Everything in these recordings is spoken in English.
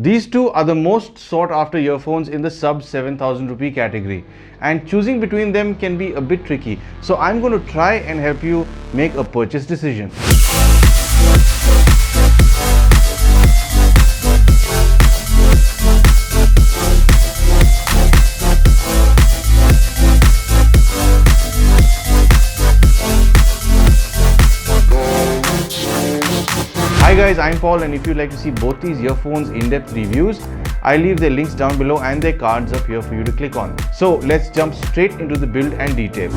These two are the most sought after earphones in the sub 7,000 rupee category, and choosing between them can be a bit tricky. So I'm going to try and help you make a purchase decision. Hi guys, I'm Paul, and if you'd like to see both these earphones in-depth reviews, I leave their links down below and their cards up here for you to click on. So let's jump straight into the build and detail.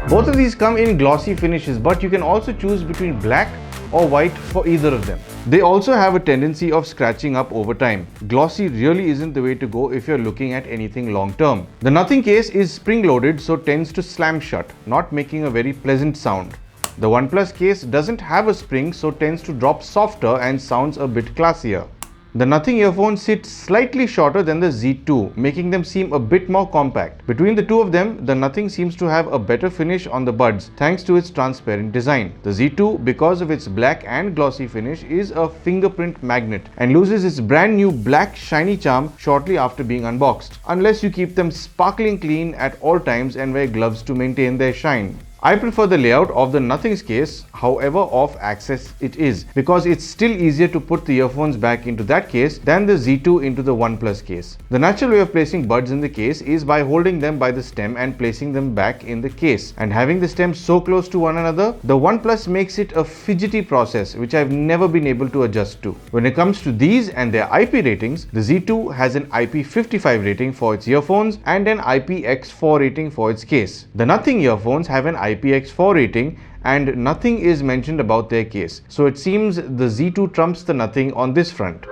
Both of these come in glossy finishes, but you can also choose between black or white for either of them. They also have a tendency of scratching up over time. Glossy really isn't the way to go if you're looking at anything long term. The Nothing case is spring loaded, so tends to slam shut, not making a very pleasant sound. The OnePlus case doesn't have a spring, so tends to drop softer and sounds a bit classier. The Nothing earphones sit slightly shorter than the Z2, making them seem a bit more compact. Between the two of them, the Nothing seems to have a better finish on the buds thanks to its transparent design. The Z2, because of its black and glossy finish, is a fingerprint magnet and loses its brand new black shiny charm shortly after being unboxed, unless you keep them sparkling clean at all times and wear gloves to maintain their shine. I prefer the layout of the Nothing's case, however off access it is, because it's still easier to put the earphones back into that case than the Z2 into the OnePlus case. The natural way of placing buds in the case is by holding them by the stem and placing them back in the case. And having the stems so close to one another, the OnePlus makes it a fidgety process which I've never been able to adjust to. When it comes to these and their IP ratings, the Z2 has an IP55 rating for its earphones and an IPX4 rating for its case. The Nothing earphones have an IPX4 rating, and nothing is mentioned about their case. So it seems the Z2 trumps the Nothing on this front.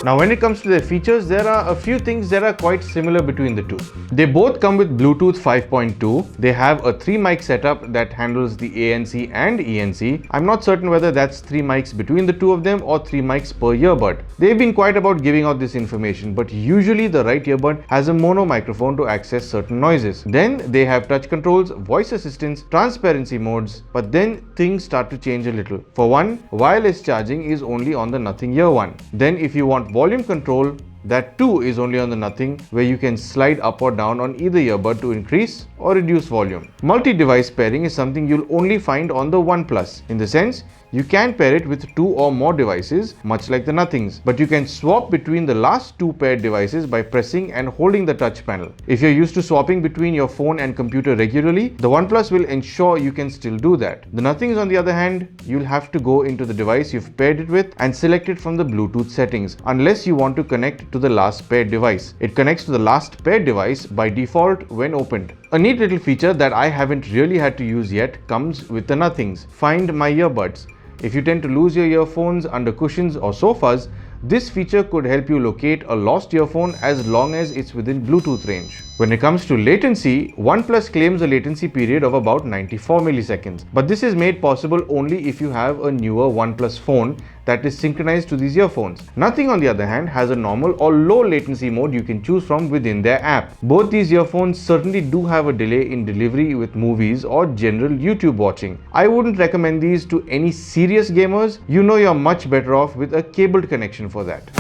Now when it comes to their features, there are a few things that are quite similar between the two. They both come with Bluetooth 5.2. They have a 3 mic setup that handles the ANC and ENC. I'm not certain whether that's 3 mics between the two of them or 3 mics per earbud. They've been quiet about giving out this information, but usually the right earbud has a mono microphone to access certain noises. Then they have touch controls, voice assistance, transparency modes, but then things start to change a little. For one, wireless charging is only on the Nothing Ear One. Then if you want volume control, that too is only on the Nothing, where you can slide up or down on either earbud to increase or reduce volume. Multi-device pairing is something you'll only find on the OnePlus, in the sense you can pair it with 2 or more devices, much like the Nothings, but you can swap between the last 2 paired devices by pressing and holding the touch panel. If you're used to swapping between your phone and computer regularly, the OnePlus will ensure you can still do that. The Nothings, on the other hand, you'll have to go into the device you've paired it with and select it from the Bluetooth settings, unless you want to connect to the last paired device. It connects to the last paired device by default when opened. A neat little feature that I haven't really had to use yet comes with the Nothings: Find My Earbuds. If you tend to lose your earphones under cushions or sofas, this feature could help you locate a lost earphone as long as it's within Bluetooth range. When it comes to latency, OnePlus claims a latency period of about 94 milliseconds, but this is made possible only if you have a newer OnePlus phone that is synchronized to these earphones. Nothing, on the other hand, has a normal or low latency mode you can choose from within their app. Both these earphones certainly do have a delay in delivery with movies or general YouTube watching. I wouldn't recommend these to any serious gamers. You know you're much better off with a cabled connection for that.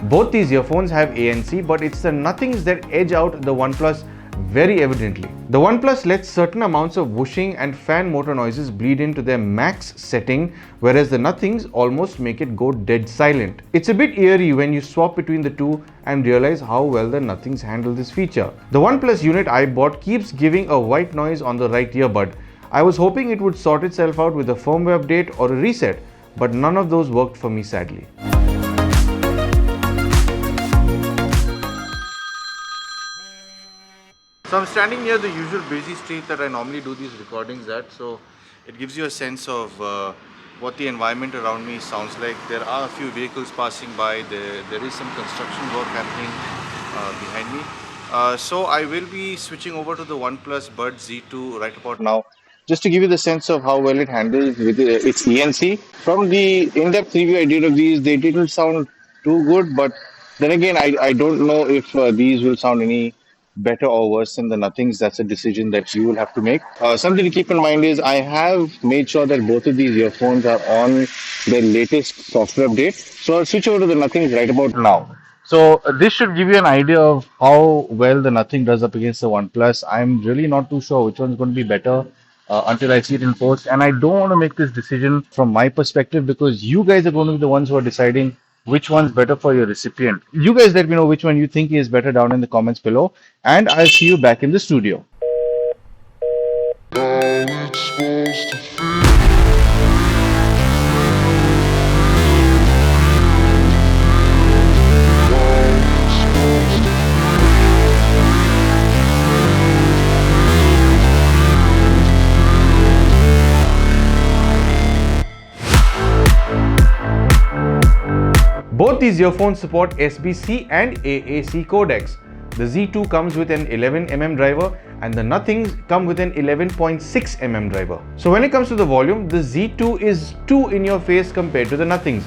Both these earphones have ANC, but it's the Nothings that edge out the OnePlus very evidently. The OnePlus lets certain amounts of whooshing and fan motor noises bleed into their max setting, whereas the Nothings almost make it go dead silent. It's a bit eerie when you swap between the two and realize how well the Nothings handle this feature. The OnePlus unit I bought keeps giving a white noise on the right earbud. I was hoping it would sort itself out with a firmware update or a reset, but none of those worked for me, sadly. So I'm standing near the usual busy street that I normally do these recordings at, so it gives you a sense of what the environment around me sounds like. There are a few vehicles passing by, there is some construction work happening behind me. So I will be switching over to the OnePlus Buds Z2 right about now, just to give you the sense of how well it handles with its ENC. From the in-depth review I did of these, they didn't sound too good, but then again, I don't know if these will sound any better or worse than the Nothings, that's a decision that you will have to make. Something to keep in mind is I have made sure that both of these earphones are on their latest software update. So I'll switch over to the Nothings right about now. So this should give you an idea of how well the Nothing does up against the OnePlus. I'm really not too sure which one's going to be better until I see it in post. And I don't want to make this decision from my perspective because you guys are going to be the ones who are deciding which one's better for your recipient. You guys let me know which one you think is better down in the comments below, and I'll see you back in the studio. Both these earphones support SBC and AAC codecs. The Z2 comes with an 11mm driver and the Nothings come with an 11.6mm driver. So when it comes to the volume, the Z2 is too in your face compared to the Nothings.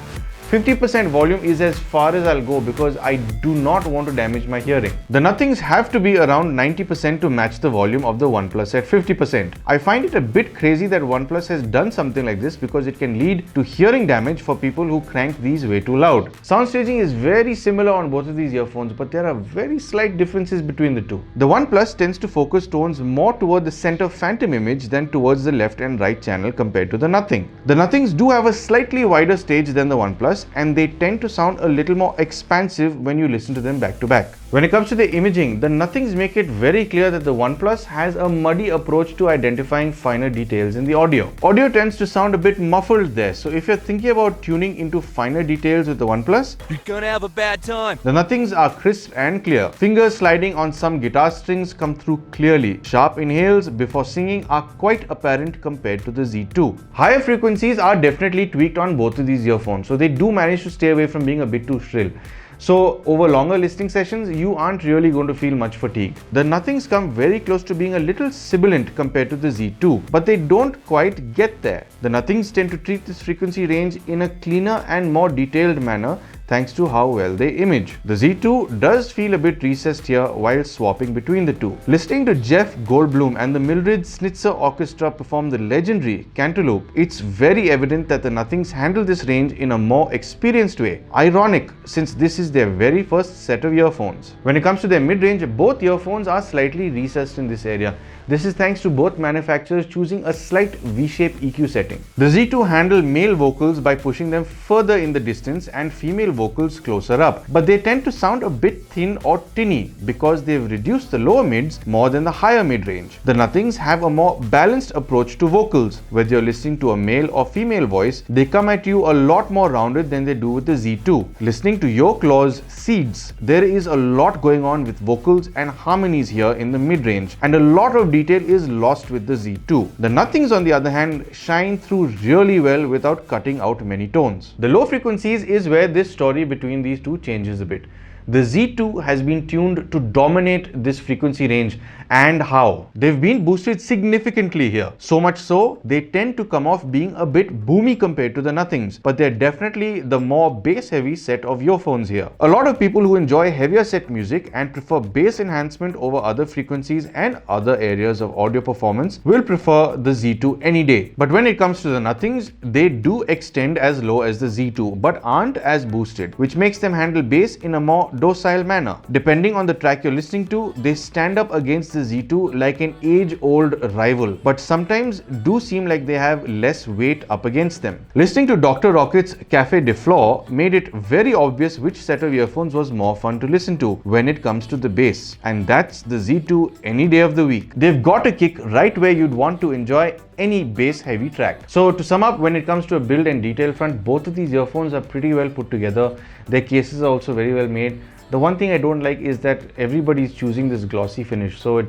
50% volume is as far as I'll go because I do not want to damage my hearing. The Nothings have to be around 90% to match the volume of the OnePlus at 50%. I find it a bit crazy that OnePlus has done something like this because it can lead to hearing damage for people who crank these way too loud. Sound staging is very similar on both of these earphones, but there are very slight differences between the two. The OnePlus tends to focus tones more toward the center phantom image than towards the left and right channel compared to the Nothing. The Nothings do have a slightly wider stage than the OnePlus, and they tend to sound a little more expansive when you listen to them back to back. When it comes to the imaging, the Nothings make it very clear that the OnePlus has a muddy approach to identifying finer details in the audio. Audio tends to sound a bit muffled there, so if you're thinking about tuning into finer details with the OnePlus, you're gonna have a bad time. The Nothings are crisp and clear. Fingers sliding on some guitar strings come through clearly. Sharp inhales before singing are quite apparent compared to the Z2. Higher frequencies are definitely tweaked on both of these earphones, so they do manage to stay away from being a bit too shrill. So over longer listening sessions, you aren't really going to feel much fatigue. The Nothings come very close to being a little sibilant compared to the Z2, but they don't quite get there. The Nothings tend to treat this frequency range in a cleaner and more detailed manner thanks to how well they image. The Z2 does feel a bit recessed here while swapping between the two. Listening to Jeff Goldblum and the Mildred Snitzer Orchestra perform the legendary Cantaloupe, it's very evident that the Nothings handle this range in a more experienced way. Ironic, since this is their very first set of earphones. When it comes to their mid-range, both earphones are slightly recessed in this area. This is thanks to both manufacturers choosing a slight V-shape EQ setting. The Z2 handle male vocals by pushing them further in the distance and female vocals closer up, but they tend to sound a bit thin or tinny because they've reduced the lower mids more than the higher mid-range. The Nothings have a more balanced approach to vocals. Whether you're listening to a male or female voice, they come at you a lot more rounded than they do with the Z2. Listening to Your Claws, Seeds, there is a lot going on with vocals and harmonies here in the mid-range, and a lot of detail is lost with the Z2. The Nothings, on the other hand, shine through really well without cutting out many tones. The low frequencies is where this story between these two changes a bit. The Z2 has been tuned to dominate this frequency range, and how? They've been boosted significantly here. So much so, they tend to come off being a bit boomy compared to the Nothings, but they're definitely the more bass-heavy set of earphones here. A lot of people who enjoy heavier set music and prefer bass enhancement over other frequencies and other areas of audio performance will prefer the Z2 any day. But when it comes to the Nothings, they do extend as low as the Z2, but aren't as boosted, which makes them handle bass in a more docile manner. Depending on the track you're listening to, they stand up against the Z2 like an age-old rival, but sometimes do seem like they have less weight up against them. Listening to Dr. Rocket's Cafe de Flore made it very obvious which set of earphones was more fun to listen to when it comes to the bass, and that's the Z2 any day of the week. They've got a kick right where you'd want to enjoy any bass-heavy track. So to sum up, when it comes to a build and detail front, both of these earphones are pretty well put together. Their cases are also very well made. The one thing I don't like is that everybody's choosing this glossy finish, so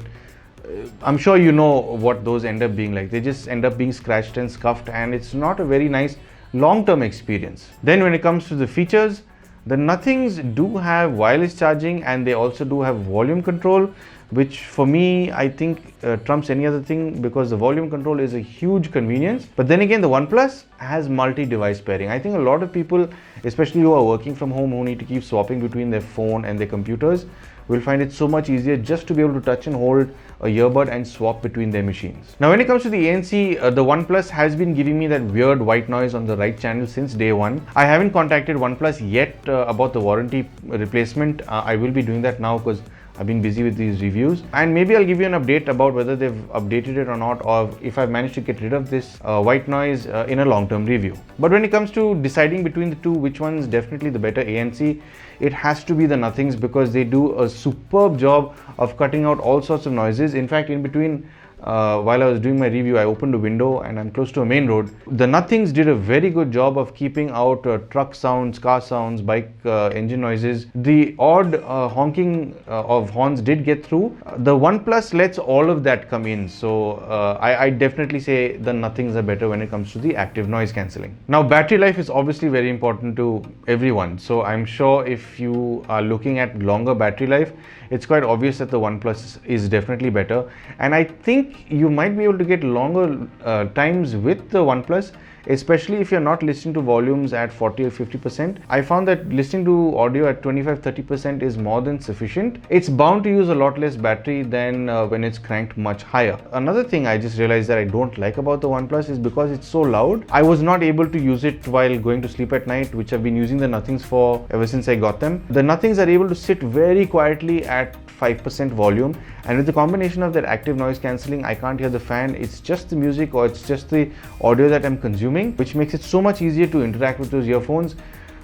I'm sure you know what those end up being like. They just end up being scratched and scuffed, and it's not a very nice long-term experience. Then when it comes to the features, the Nothings do have wireless charging and they also do have volume control, which for me I think trumps any other thing, because the volume control is a huge convenience. But then again, the OnePlus has multi-device pairing. I think a lot of people, especially who are working from home, who need to keep swapping between their phone and their computers, will find it so much easier just to be able to touch and hold a earbud and swap between their machines. Now when it comes to the ANC, the OnePlus has been giving me that weird white noise on the right channel since day one. I haven't contacted OnePlus yet about the warranty replacement. I will be doing that now because I've been busy with these reviews, and maybe I'll give you an update about whether they've updated it or not, or if I've managed to get rid of this white noise in a long-term review. But when it comes to deciding between the two, which one's definitely the better ANC, it has to be the Nothings, because they do a superb job of cutting out all sorts of noises. In fact, in between, while I was doing my review, I opened a window and I'm close to a main road. The Nothings did a very good job of keeping out truck sounds, car sounds, bike engine noises. The odd honking of horns did get through. The OnePlus lets all of that come in. So I definitely say the Nothings are better when it comes to the active noise cancelling. Now, battery life is obviously very important to everyone. So I'm sure if you are looking at longer battery life, it's quite obvious that the OnePlus is definitely better. And I think you might be able to get longer times with the OnePlus, especially if you're not listening to volumes at 40 or 50%. I found that listening to audio at 25-30% is more than sufficient. It's bound to use a lot less battery than when it's cranked much higher. Another thing I just realized that I don't like about the OnePlus is because it's so loud. I was not able to use it while going to sleep at night, which I've been using the Nothings for ever since I got them. The Nothings are able to sit very quietly at 5% volume, and with the combination of that active noise cancelling, I can't hear the fan. It's just the music or it's just the audio that I'm consuming, which makes it so much easier to interact with those earphones.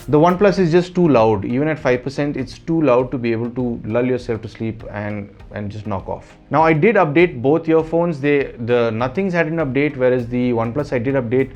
The OnePlus is just too loud. Even at 5%, it's too loud to be able to lull yourself to sleep and just knock off. Now, I did update both earphones. The Nothings had an update, whereas the OnePlus I did update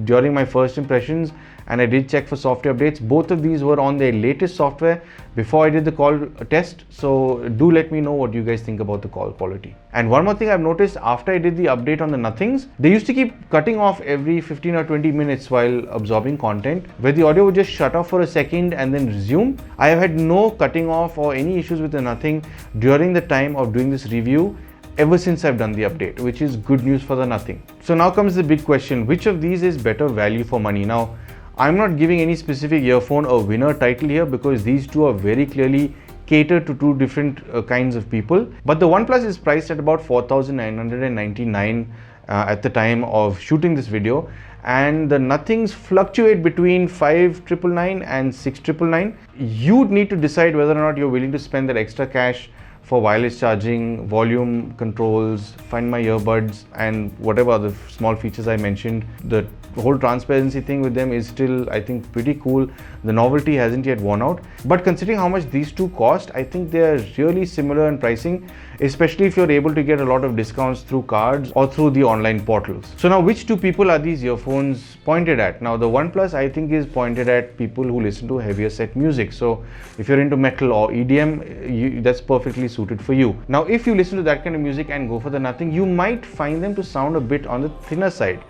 during my first impressions, and I did check for software updates. Both of these were on their latest software before I did the call test. So do let me know what you guys think about the call quality. And one more thing I've noticed after I did the update on the Nothings, they used to keep cutting off every 15 or 20 minutes while absorbing content, where the audio would just shut off for a second and then resume. I have had no cutting off or any issues with the Nothing during the time of doing this review ever since I've done the update, which is good news for the Nothing. So now comes the big question, which of these is better value for money? Now, I'm not giving any specific earphone a winner title here, because these two are very clearly catered to two different kinds of people. But the OnePlus is priced at about 4,999 at the time of shooting this video, and the Nothings fluctuate between 5,999 and 6,999. You'd need to decide whether or not you're willing to spend that extra cash for wireless charging, volume controls, Find My Earbuds, and whatever other small features I mentioned. The whole transparency thing with them is still, I think, pretty cool. The novelty hasn't yet worn out. But considering how much these two cost, I think they're really similar in pricing, especially if you're able to get a lot of discounts through cards or through the online portals. So now, which two people are these earphones pointed at? Now, the OnePlus, I think, is pointed at people who listen to heavier set music. So if you're into metal or EDM, that's perfectly suited for you. Now, if you listen to that kind of music and go for the Nothing, you might find them to sound a bit on the thinner side.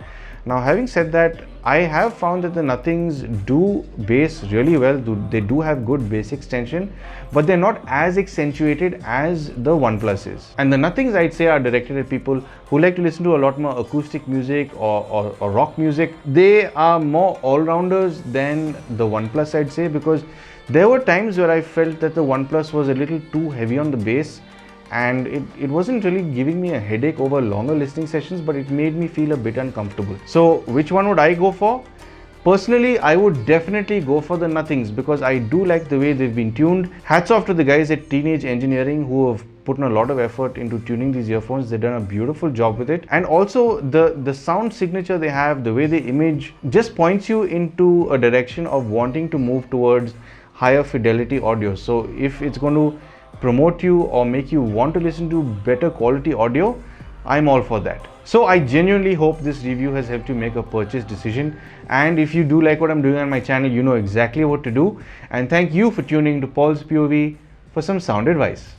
Now, having said that, I have found that the Nothings do bass really well. They do have good bass extension, but they're not as accentuated as the OnePlus is. And the Nothings, I'd say, are directed at people who like to listen to a lot more acoustic music or rock music. They are more all-rounders than the OnePlus, I'd say, because there were times where I felt that the OnePlus was a little too heavy on the bass, and it wasn't really giving me a headache over longer listening sessions, but it made me feel a bit uncomfortable. So which one would I go for? Personally, I would definitely go for the Nothings, because I do like the way they've been tuned. Hats off to the guys at Teenage Engineering who have put in a lot of effort into tuning these earphones. They've done a beautiful job with it. And also the sound signature they have, the way they image, just points you into a direction of wanting to move towards higher fidelity audio. So if it's going to promote you or make you want to listen to better quality audio, I'm all for that. So I genuinely hope this review has helped you make a purchase decision. And if you do like what I'm doing on my channel, you know exactly what to do. And thank you for tuning to Paul's POV for some sound advice.